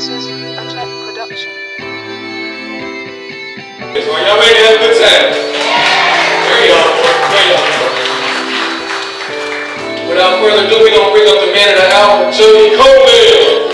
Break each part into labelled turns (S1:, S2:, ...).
S1: This is a Tech production.
S2: So are y'all ready to have a good time? There you are. There you are. Without further ado, we're going to bring up the man of the hour, Jody Coleman.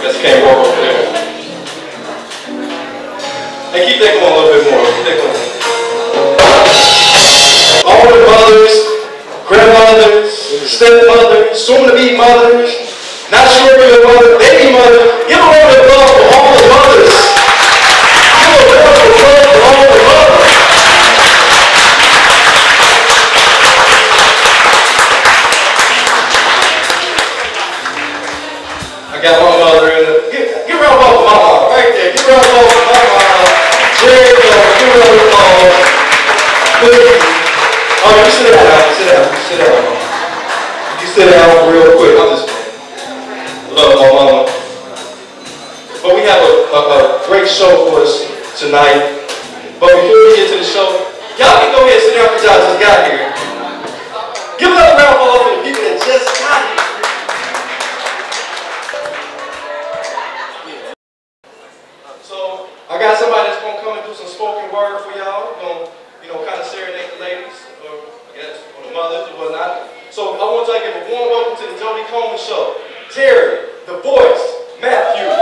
S2: Guess can't walk over there. Hey, keep that going a little bit more. Keep that going. All the mothers, grandmothers, stepmothers, soon-to-be mothers, not sure if you're a mother, baby mother. Give a round of applause for all the mothers. Give a round of applause for all the mothers. I got my mother in the. Give a round of applause for my mom right there. Give a round of applause for my mom. There you go. Give a round of applause. Oh, you sit down, sit down, sit down. You sit down real quick. I'm just love my mama. But we have a great show for us tonight. But before we get to the show, y'all can go ahead and sit down because y'all just got here. Give another round of applause for the people that just got here. So I got somebody that's gonna come and do some spoken word for y'all. Gonna, kind of serenade the ladies, or I guess, or the mothers, or whatnot. So I want y'all to give a warm welcome to the Jody Coleman Show. Terry, the voice, Matthews.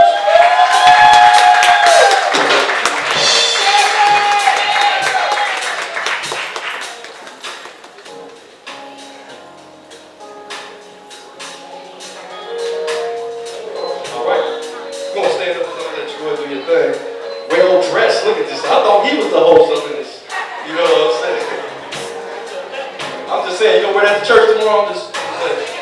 S2: All right, you're gonna stand up and let you go and do your thing. Well dressed, look at this. I thought he was the host of this. You know what I'm saying? I'm just saying, you gonna wear that to church tomorrow? I'm just saying.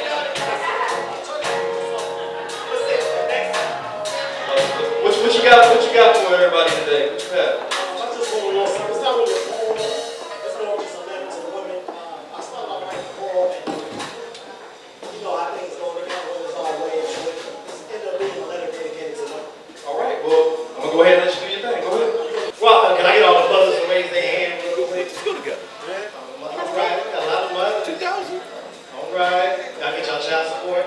S2: What you got for everybody today? What you have?
S3: I just want to say, it's not really a poem. It's more just a letter to the women. I started out writing a poem, and you know how things go. They kind of went all the way into it. It's ended up being a letter dedicated to them.
S2: All right, well, I'm gonna go ahead and let you do your thing. Go ahead.
S3: Well, can I get all the brothers to raise their hand real quick?
S2: Let's go together.
S3: All right, got a lot of mothers.
S2: 2,000.
S3: All right, y'all get y'all child support.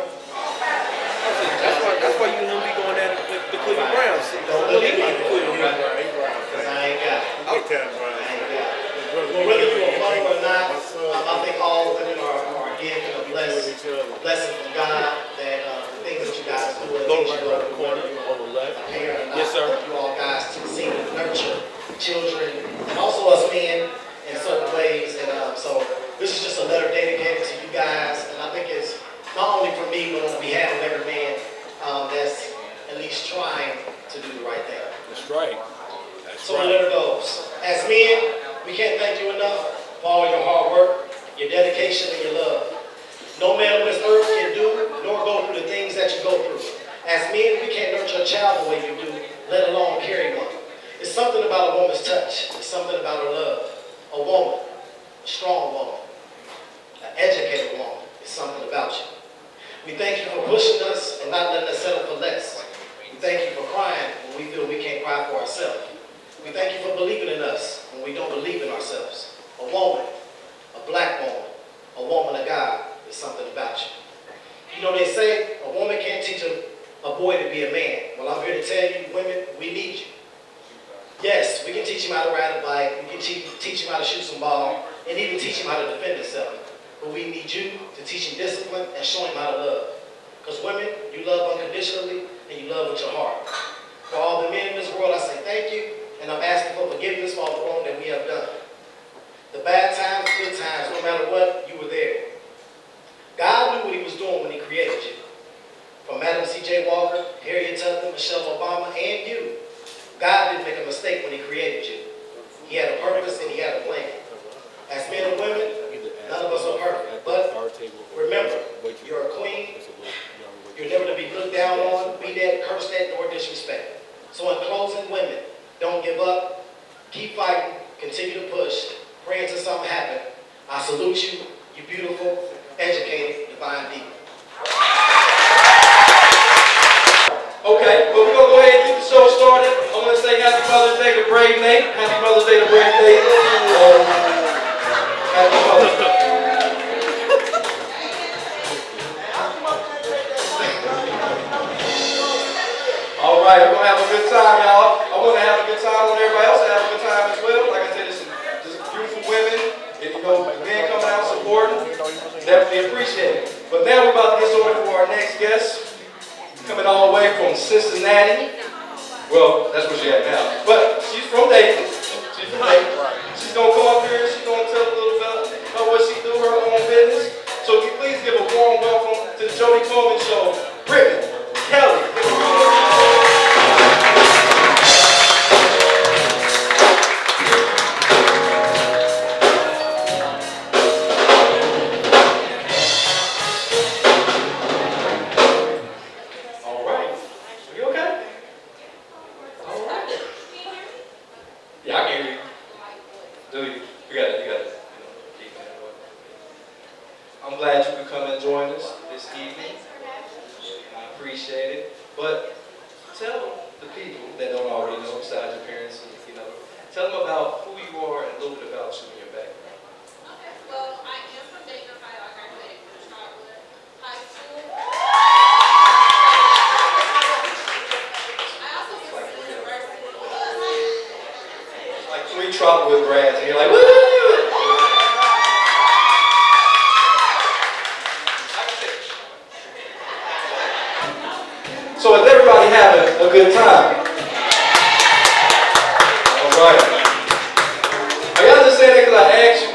S4: That's why you and him be going at the Cleveland Browns.
S3: Don't look at me, because I ain't got it.
S4: Okay.
S3: I ain't got it. Well, whether you're a mother or not, I think all women are given a blessing from God that the things that you guys do, whether you go to corner,
S4: On the left.
S3: a parent or not,
S4: Yes, sir.
S3: you all guys seem to nurture children and also us men in certain ways. And so this is just a letter dedicated to you guys, and I think it's not only for me, but on behalf of every man that's at least trying to do the right thing.
S4: That's right. That's
S3: So the letter goes. As men, we can't thank you enough for all your hard work, your dedication, and your love. No man on this earth can do nor go through the things that you go through. As men, we can't nurture a child the way you do, let alone carry one. It's something about a woman's touch. It's something about her love. A woman, a strong woman, an educated woman. It's something about you. We thank you for pushing us and not letting us settle for less. We thank you for crying when we feel we can't cry for ourselves. We thank you for believing in us when we don't believe in ourselves. A woman, a black woman, a woman of God is something about you. You know, they say a woman can't teach a boy to be a man. Well, I'm here to tell you, women, we need you. Yes, we can teach him how to ride a bike, we can teach him how to shoot some ball, and even teach him how to defend himself. But we need you to teach him discipline and show him how to love. Because women, you love unconditionally and you love with your heart. For all the men in this world, I say thank you, and I'm asking for forgiveness for all the wrong that we have done. The bad times, the good times, no matter what, you were there. God knew what he was doing when he created you. From Madam C.J. Walker, Harriet Tubman, Michelle Obama, and you. God didn't make a mistake when he created you. He had a purpose and he had a plan. As men and women, none of us are perfect, but remember, you're a queen. You're never to be looked down on, beat at, cursed at, nor disrespected. So in closing, women, don't give up. Keep fighting. Continue to push. Pray until something happens. I salute you. You're beautiful, educated, divine people. Okay, well, we're going to go ahead and get the show started. I want to say happy Mother's
S2: Big Nate. Happy Mother's Day to Brand Nate. Happy Mother's Day. All right, we're going to have a good time, y'all. I want to have a good time. I want everybody else to have a good time as well. Like I said, there's some beautiful women. If you know, men coming out supporting, definitely appreciate it. But now we're about to get started for our next guest. Coming all the way from Cincinnati. Well, that's where she's at now. But she's from Dayton. She's from Dayton. She's going to come up here. She's going to tell a little bit about what she do, her own business. So if you please give a warm welcome to the Jody Coleman Show, Brittany Kelly. I'm glad you could come and join us this evening. I appreciate it. But tell the people that don't already know, besides your parents, tell them about who you are and a little bit about you and your background.
S5: Okay, well, I am from Dayton, Ohio. I graduated from Charlotte High School. I also went to university.
S2: Like 3 Trotwood grads, and you're like, woo! So is everybody having a good time? All right. Are y'all just saying that because I asked you?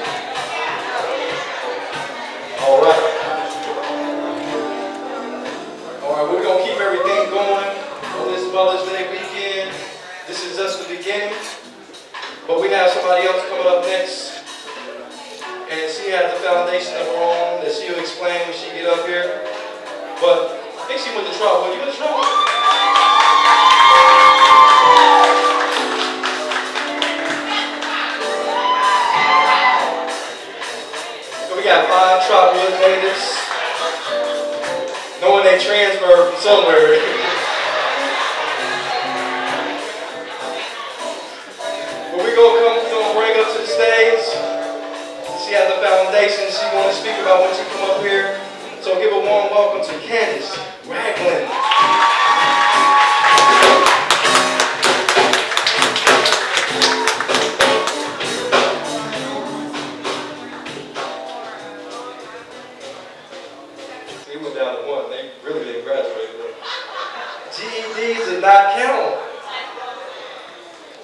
S2: All right. All right, we're going to keep everything going on this Mother's Day weekend. This is just the beginning. But we have somebody else coming up next. And she has the foundation of her own that she'll explain when she get up here. But I think she went to Trotwood. You went to Trotwood? So we got 5 Trotwood natives. Knowing they transferred from somewhere. But we're gonna bring her to the stage. She has a foundation she wants to speak about when she come up here. So give a warm welcome to Candace Ragland. He went down to 1. They really didn't graduate. GEDs did not count.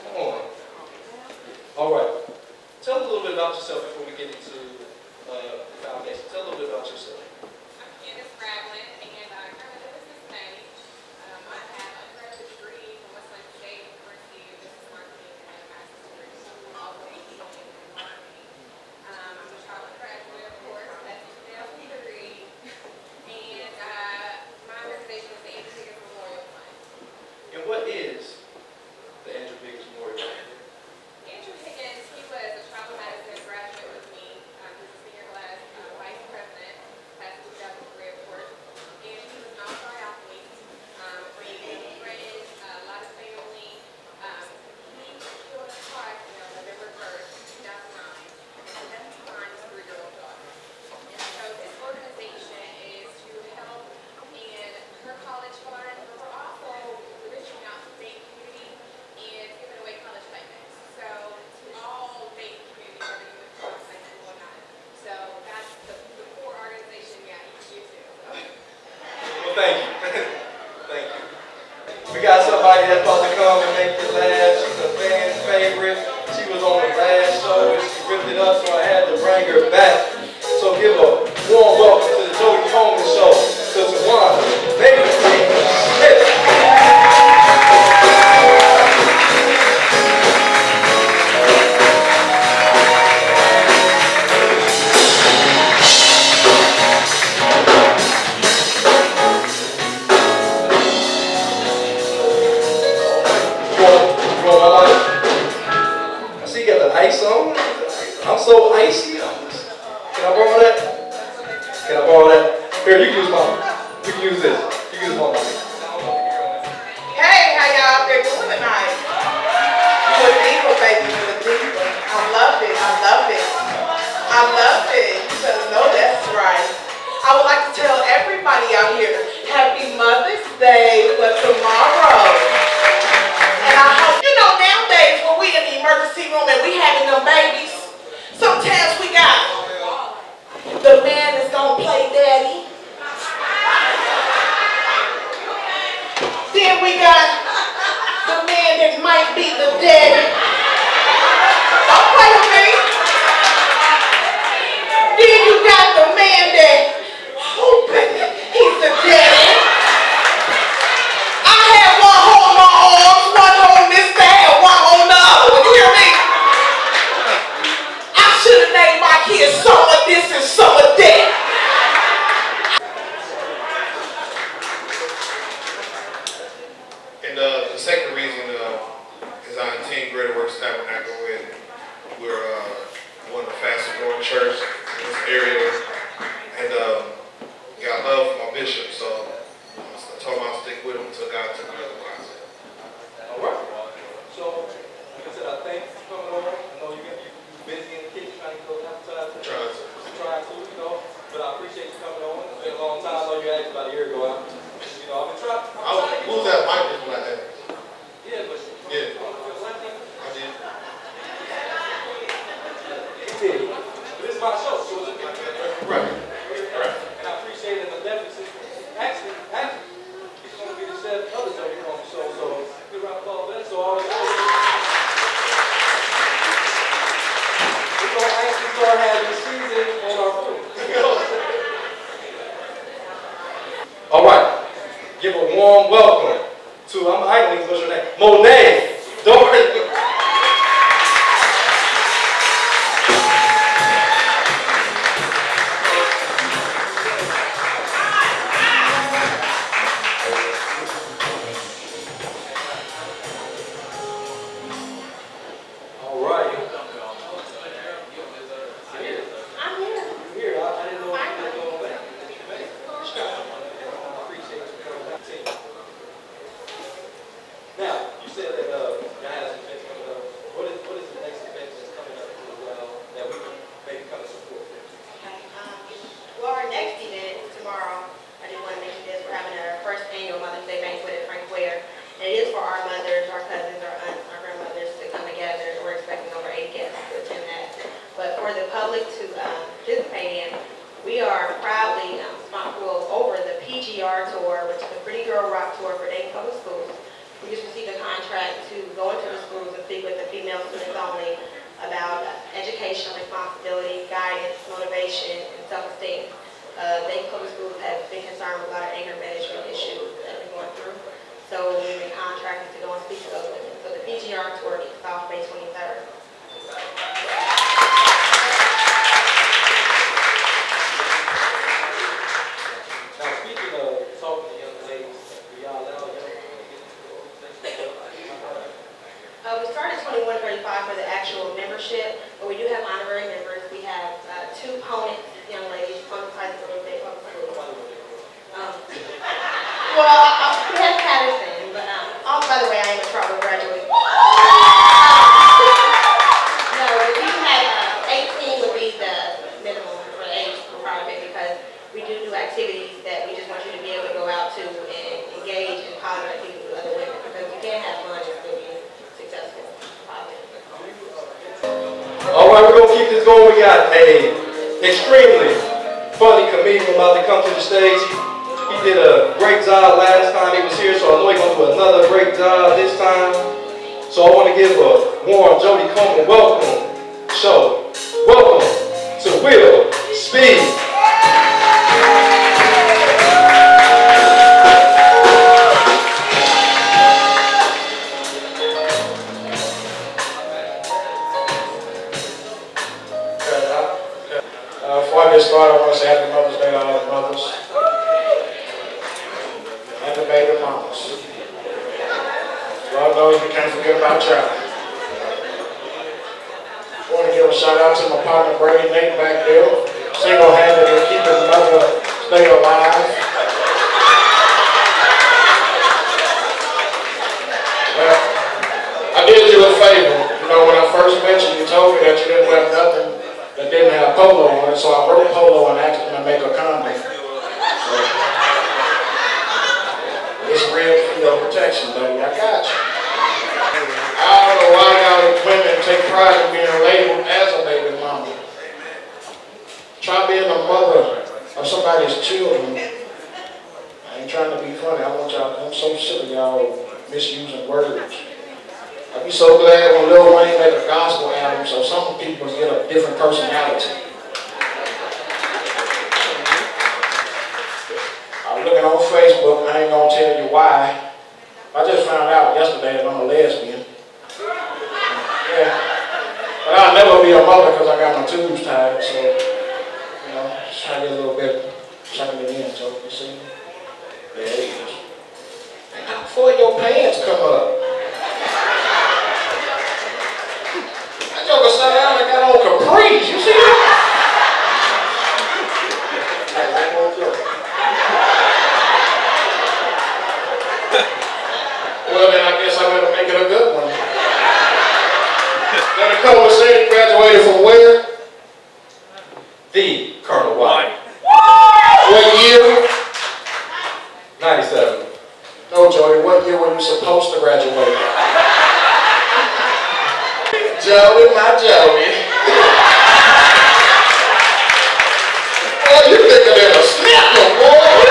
S2: Come on. All right. Tell a little bit about yourself before we get into the foundation. Tell a little bit about yourself.
S5: Candace Ragland, and I currently live in Cincinnati. I have a graduate degree from Wesleyan State University of Business Marketing and a master's degree from Albany in marketing. I'm a Charlotte graduate, of course, that's 2003. And my organization is the Andrew Higgins Memorial Fund.
S2: And what is the Andrew Higgins Memorial Fund?
S5: Andrew Higgins, he was a travel medicine graduate with me. He was a senior class vice president. Class of 2003, of course, and he was an all-star athlete, great friend, a lot of family. He killed a car accident on November 1st, 2009, and that's behind his 3-year-old daughter. And so his organization is to help in her college fund, but we're also reaching out to the Dayton community and giving away college stipends. So to all Dayton communities, whether you would college stipends and whatnot. So that's the core organization, yeah, you too.
S2: Well, thank you. Thank you. We got somebody that's about to come and make you laugh. She's a fan favorite. She was on the last show and she ripped it up, so I had to bring her back. So give a warm welcome to the Jody Coleman Show, to Tawana Baby Smith. I see you got the ice on. I'm so icy. Can I borrow that? Can I borrow that? Here, you can use mine. You can use this. You can use mine.
S6: Hey, how y'all up there doing tonight? You would think, of baby with a diva. I love it. I love it. I love it. You better know that's right. I would like to tell everybody out here, Happy Mother's Day for tomorrow. And I hope, you know, nowadays when we in the emergency room and we having them babies, sometimes we got the man that's gonna play daddy. Then we got the man that might be the daddy. Don't play with me. Then you got the man that hoping he's the daddy. I had one on my arms, one on this side, and one on the other. You hear me? I should have named my kids some of this and some of that.
S7: And the second reason is our team Greater Works Tabernacle, and we're one of the fastest growing church in this area, and got love for my bishop, so I told him I'll stick with him until God took me otherwise.
S2: All right. So, like I said, I thank you for coming over. I know you're busy in the kitchen trying to go appetizer. Trying to, you know. But I appreciate you coming over. It's been a long time. I know you asked about a year ago. You know, I've been trying.
S7: Who's that mic is like that?
S2: Yeah, but
S7: Yeah. I did.
S2: You did. But this is my show, so it's okay.
S7: Right.
S2: And I appreciate it. And definitely, actually, it's going to be the chef others that are on the show. So, good round of applause for that. So, we're going to actually start having season on our food. All right. Give a warm welcome to, I don't even know your name, Monet Doherty. All right.
S6: I'm here.
S2: Here, I didn't know what you were doing back. I appreciate you coming back to me. Now, you said that you had some events coming up. What is the next event that's coming up as well that we can maybe come and support?
S8: Well, our next event is tomorrow. I just want to mention this. We're having our first annual Mother's Day banquet at Frank Ware. And it is for our mothers, our cousins, our aunts, our grandmothers to come together. And we're expecting over 80 guests to attend that. But for the public to participate in, we are proudly responsible over the PGR tour, which is the Pretty Girl Rock Tour for Dayton Public Schools. We just received a contract to go into the schools and speak with the female students only about educational responsibility, guidance, motivation, and self-esteem. Dayton Public Schools have been concerned with a lot of anger management issues that we're going through. So we've been contracted to go and speak to those women. So the PGR tour kicks off May 23rd.
S2: Now, speaking of talking to young ladies, do y'all allow young women to get into the organization?
S8: We started 2135 for the actual membership, but we do have honorary members. We have two Ponets, young ladies, Ponets High School and Dayton Public School. Well, we have Patterson, but by the way, I am a Charter graduate. No, if you had 18 would be the minimum for the age requirement because we do activities that we just want you to be able to go out to and engage in positive activities with other women because you can't have fun and still be successful.
S2: All right, we're going to keep this going. We got a extremely funny comedian about to come to the stage. He did a great job last time he was here, so I know he's going to do another great job this time. So I want to give a warm Jody Coleman welcome show. Welcome to Will Speed.
S9: Before I get started, I want to say Happy Mother's Day to all the mothers and the baby mamas. Lord knows we can't forget about y'all. I want to give a shout out to my partner Brady Nate back there, single-handedly keeping Mother's Day alive. Well, I did you a favor, you know, when I first met you, you told me that you didn't wear nothing that didn't have polo on it, so I wrote polo and asked them to make a comment. So, it's real for your protection, baby. I got you. I don't know why y'all women take pride in being labeled as a baby mama. Try being a mother of somebody's children. I ain't trying to be funny. I want y'all, I'm so sick of y'all misusing words. I'd be so glad when Lil Wayne made a gospel album so some people get a different personality. I'm looking on Facebook, I ain't gonna tell you why. I just found out yesterday that I'm a lesbian. Yeah. But I'll never be a mother because I got my tubes tied, so, you know, just try to get a little bit, sucking it in, so you see. There it is. And before your pants come up. That joker sat down and got on capris, you see that? Well, then I guess I better make it a good one. Then the couple said he graduated from where?
S2: The Colonel White.
S9: What year?
S2: 97.
S9: No, Joey, what year were you supposed to graduate? Joey, my Joey. Boy, you thicker than a snapper, boy.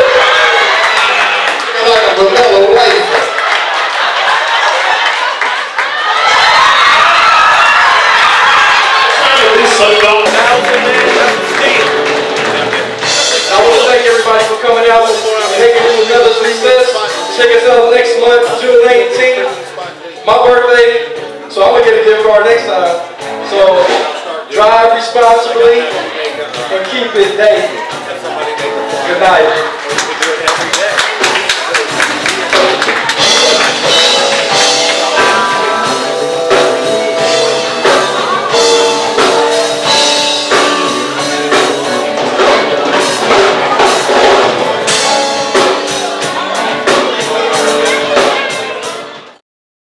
S9: You're like a vanilla wafer.
S2: I want to thank everybody for coming out and making it another success. Check us out next month, June 18th, my birthday. So I'm going to get a gift card next time. So drive responsibly and keep it dangerous.